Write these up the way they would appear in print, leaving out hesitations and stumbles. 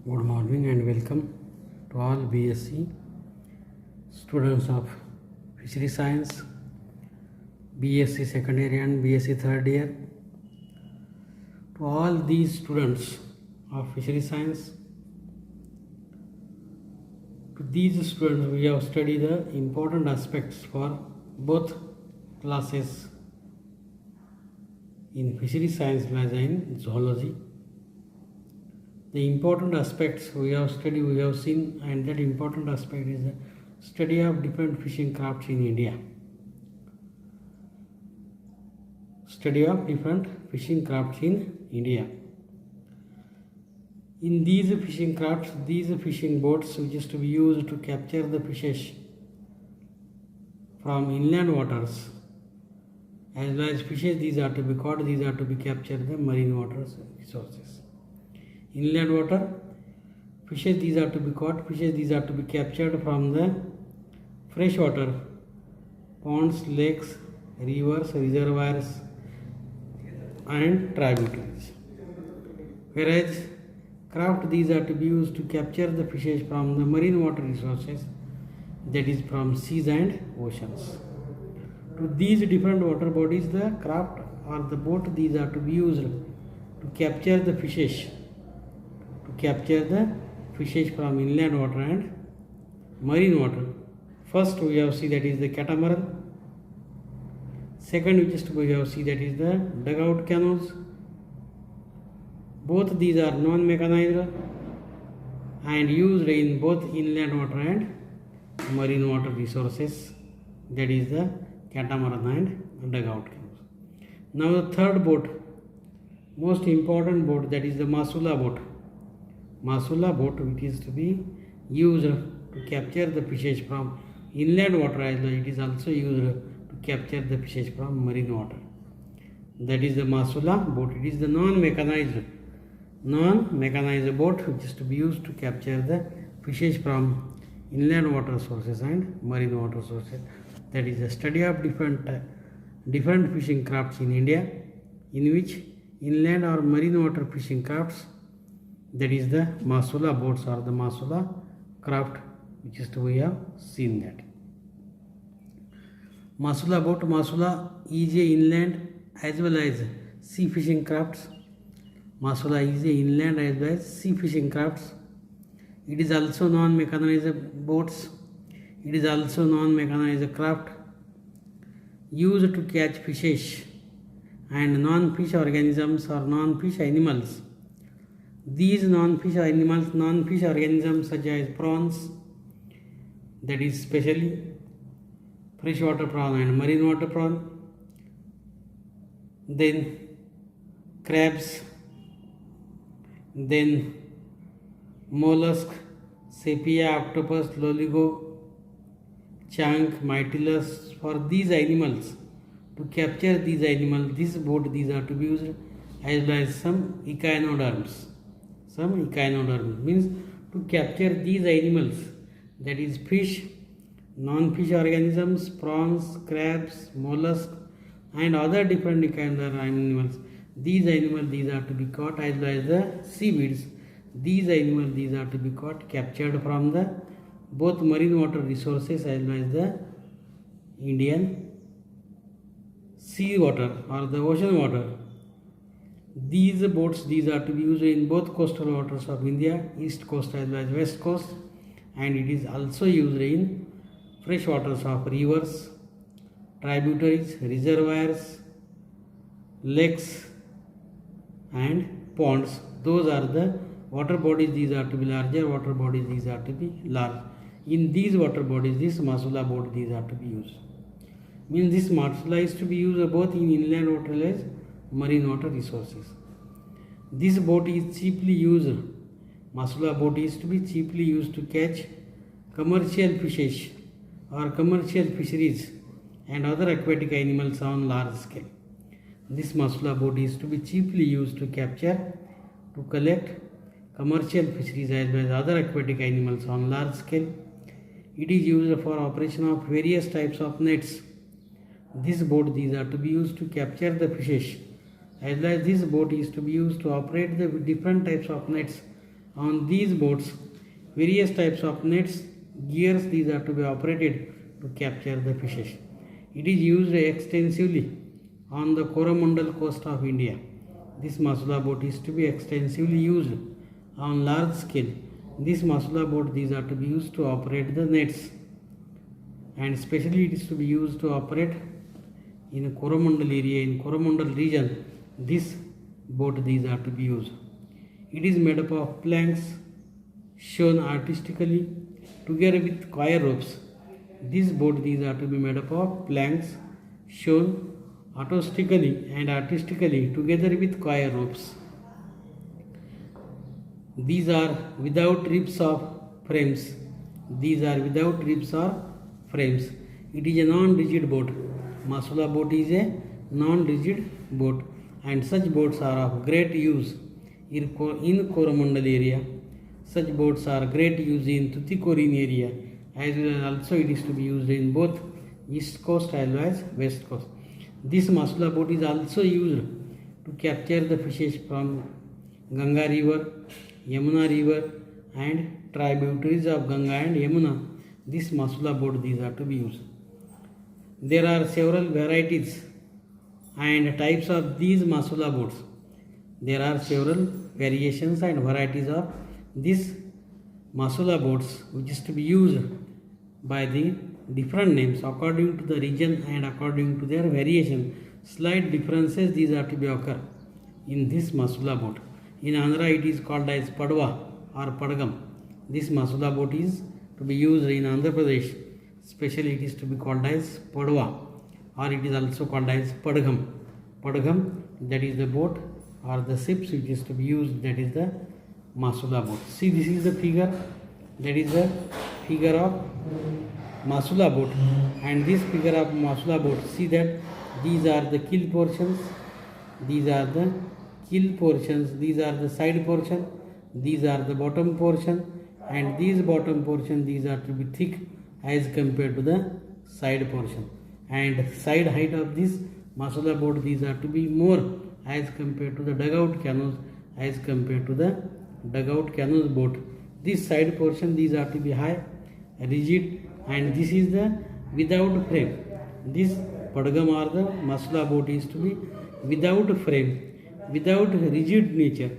Good morning and welcome to all BSc students of Fishery Science, BSc second year and BSc third year. To all these students of Fishery Science, to these students we have studied the important aspects for both classes in Fishery Science as in Zoology. The important aspects we have studied, we have seen, and that important aspect is the study of different fishing crafts in India. Study of different fishing crafts in India. In these fishing crafts, these fishing boats which is to be used to capture the fishes from inland waters, as well as fishes these are to be caught, these are to be captured the marine water resources. Inland water, fishes these are to be caught, fishes these are to be captured from the freshwater ponds, lakes, rivers, reservoirs and tributaries. Whereas craft these are to be used to capture the fishes from the marine water resources, that is from seas and oceans. To these different water bodies, the craft or the boat these are to be used to capture the fishes from inland water and marine water. First we have seen that is the catamaran. Second we have seen that is the dugout canoes. Both these are non-mechanized and used in both inland water and marine water resources, that is the catamaran and dugout canoes. Now the third boat, most important boat, that is the masula boat. Masula boat which is to be used to capture the fishes from inland water, as well it is also used to capture the fishes from marine water. That is the masula boat. It is the non-mechanized boat which is to be used to capture the fishes from inland water sources and marine water sources. That is the study of different fishing crafts in India, in which inland or marine water fishing crafts, that is the masula boats or the masula craft, which is to we have seen that. Masula boat, masula is a inland as well as sea fishing crafts. Masula is a inland as well as sea fishing crafts. It is also non-mechanized boats. It is also non-mechanized craft used to catch fishes and non-fish organisms or non-fish animals. These non-fish organisms such as prawns, that is specially freshwater prawn and marine water prawn, then crabs, then mollusk, sepia, octopus, loligo, chunk, mytilus. For these animals, to capture these animals, this boat these are to be used, as well as some echinoderms. Means to capture these animals, that is fish, non-fish organisms, prawns, crabs, mollusks and other different echinoderm animals. These animals these are to be caught, as well as the seaweeds. These animals these are to be caught, captured from the both marine water resources as well as the Indian sea water or the ocean water. These boats these are to be used in both coastal waters of India, east coast as well as west coast, and it is also used in fresh waters of rivers, tributaries, reservoirs, lakes and ponds. Those are the water bodies these are to be larger, water bodies these are to be large. In these water bodies, this masula boat these are to be used. Means this masula is to be used both in inland water as well as marine water resources. This boat is cheaply used, masula boat is to be cheaply used to catch commercial fishes or commercial fisheries and other aquatic animals on large scale. This masula boat is to be cheaply used to capture, to collect commercial fisheries as well as other aquatic animals on large scale. It is used for operation of various types of nets. This boat these are to be used to capture the fishes, as well as this boat is to be used to operate the different types of nets On these boats, various types of nets, gears, these are to be operated to capture the fishes. It is used extensively on the Coromandel coast of India. This masula boat is to be extensively used on large scale. This masula boat, these are to be used to operate the nets, and especially it is to be used to operate in Coromandel area, in Coromandel region. This boat, these are to be used. It is made up of planks shown artistically together with coir ropes. This boat, these are to be made up of planks shown artistically together with coir ropes. These are without ribs or frames. These are without ribs or frames. It is a non-rigid boat. Masula boat is a non-rigid boat, and such boats are of great use in Coromandel area. Such boats are great use in Tuticorin area, as well as also it is to be used in both east coast as well as west coast. This masula boat is also used to capture the fishes from Ganga river, Yamuna river, and tributaries of Ganga and Yamuna. This masula boat, these are to be used. There are several varieties and types of these masula boats. There are several variations and varieties of these masula boats, which is to be used by the different names according to the region and according to their variation. Slight differences, these are to be occur in this masula boat. In Andhra, it is called as Padwa or Padgam. This masula boat is to be used in Andhra Pradesh. Especially it is to be called as Padwa, or it is also called as Padgam. Padgam, that is the boat or the ships which is to be used, that is the masula boat. See, this is the figure, that is the figure of masula boat, and this figure of masula boat, see that these are the keel portions, these are the keel portions, these are the side portion, these are the bottom portion, and these bottom portion, these are to be thick as compared to the side portion, and side height of this masula boat, these are to be more as compared to the dugout canoes, as compared to the dugout canoes boat. This side portion, these are to be high, rigid, and this is the without frame. This Padgam or the masula boat is to be without frame, without rigid nature.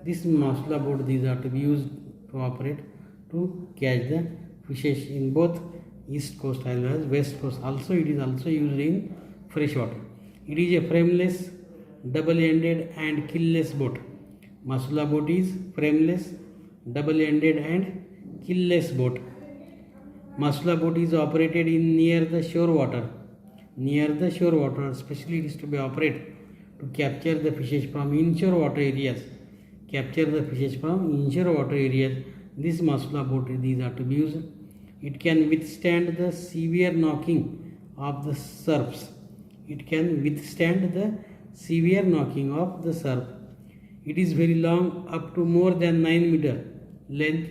This masula boat, these are to be used to operate to catch the fishes in both east coast as well as west coast. Also, it is also used in freshwater. It is a frameless, double-ended and keelless boat. Masula boat is frameless, double-ended and keelless boat. Masula boat is operated in near the shore water. Near the shore water, especially it is to be operated to capture the fishes from inshore water areas. Capture the fishes from inshore water areas. This masula boat, these are to be used. It can withstand the severe knocking of the surfs. It can withstand the severe knocking of the surf. It is very long, up to more than 9 meter length.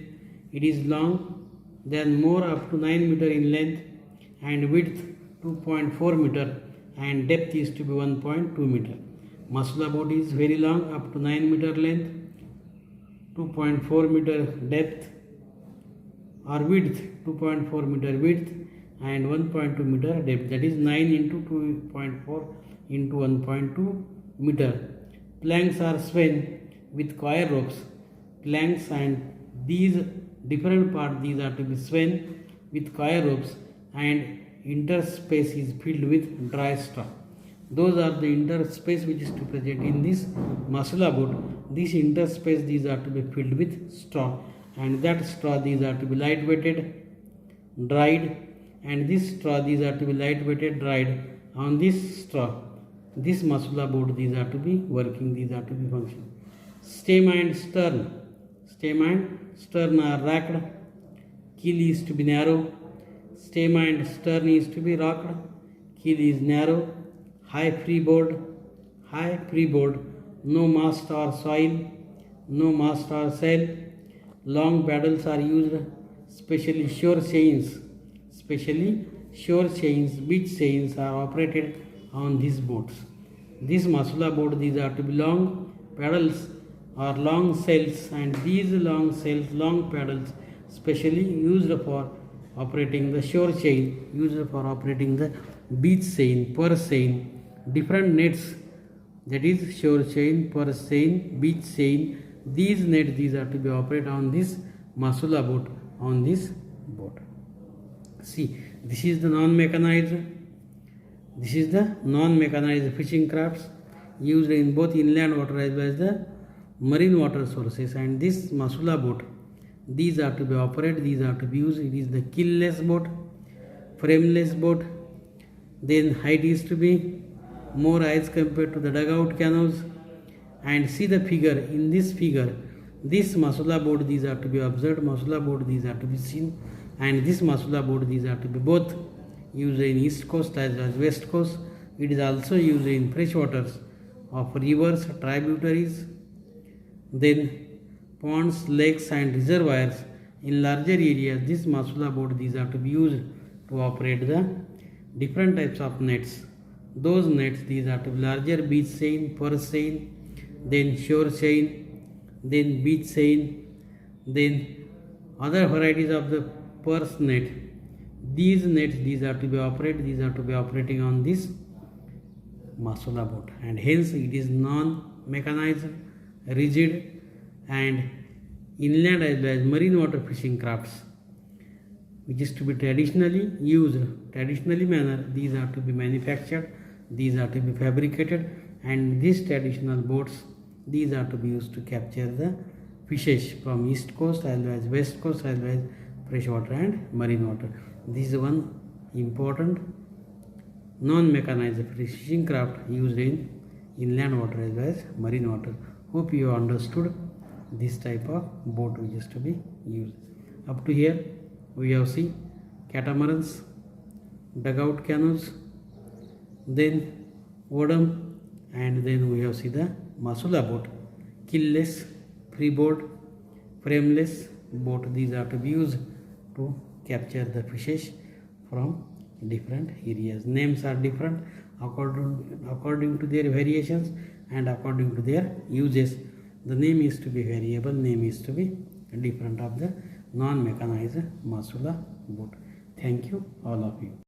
It is long than more up to 9 meter in length, and width 2.4 meter, and depth is to be 1.2 meter. Masula boat is very long, up to 9 meter length, 2.4 meter depth or width, 2.4 meter width and 1.2 meter depth, that is 9 into 2.4 into 1.2 meter. Planks are swung with coir ropes. Planks and these different parts, these are to be swung with coir ropes, and interspace is filled with dry straw. Those are the interspace which is to present in this masula boat. This interspace, these are to be filled with straw, and that straw, these are to be lightweighted, dried, and this straw, these are to be lightweighted, dried. On this straw, this masula boat, these are to be working, these are to be functioning. Stem and stern are racked. Keel is to be narrow. Stem and stern is to be rocked. Keel is narrow. High freeboard. No mast or sail. Long paddles are used, especially shore chains. Beach chains are operated on these boats. This masula boat, these are to be long paddles or long sails, and these long sails, long paddles, specially used for operating the shore chain, used for operating the beach chain, purse chain, different nets, that is shore chain, purse chain, beach chain. These nets, these are to be operated on this Masula boat, on this boat. See, this is the non-mechanized. This is the non-mechanized fishing crafts used in both inland water as well as the marine water sources. And this Masula boat, these are to be operated, these are to be used. It is the keelless boat, frameless boat. Then height is to be more as compared to the dugout canoes. And see the figure, in this figure, this Masula boat, these are to be observed, Masula boat, these are to be seen, and this Masula boat, these are to be both used in east coast as well as west coast. It is also used in fresh waters of rivers, tributaries, then ponds, lakes and reservoirs. In larger areas, this Masula boat, these are to be used to operate the different types of nets. Those nets, these are to be larger beach chain, purse chain, then shore chain, then beach chain, then other varieties of the purse net. These nets, these are to be operated, these are to be operating on this Masula boat, and hence it is non-mechanized, rigid, and inland as well as marine water fishing crafts, which is to be traditionally used, traditionally manner. These are to be manufactured, these are to be fabricated, and these traditional boats, these are to be used to capture the fishes from east coast as well as west coast as well as freshwater and marine water. This is one important non-mechanized fishing craft used in inland water as well as marine water. Hope you understood this type of boat which is to be used. Up to here we have seen catamarans, dugout canoes, then Odam, and then we have seen the Masula boat, keelless, freeboard, frameless boat. These are to be used to capture the fishes from different areas. Names are different according to their variations and according to their uses. The name is to be variable, name is to be different of the non-mechanized Masula boat. Thank you all of you.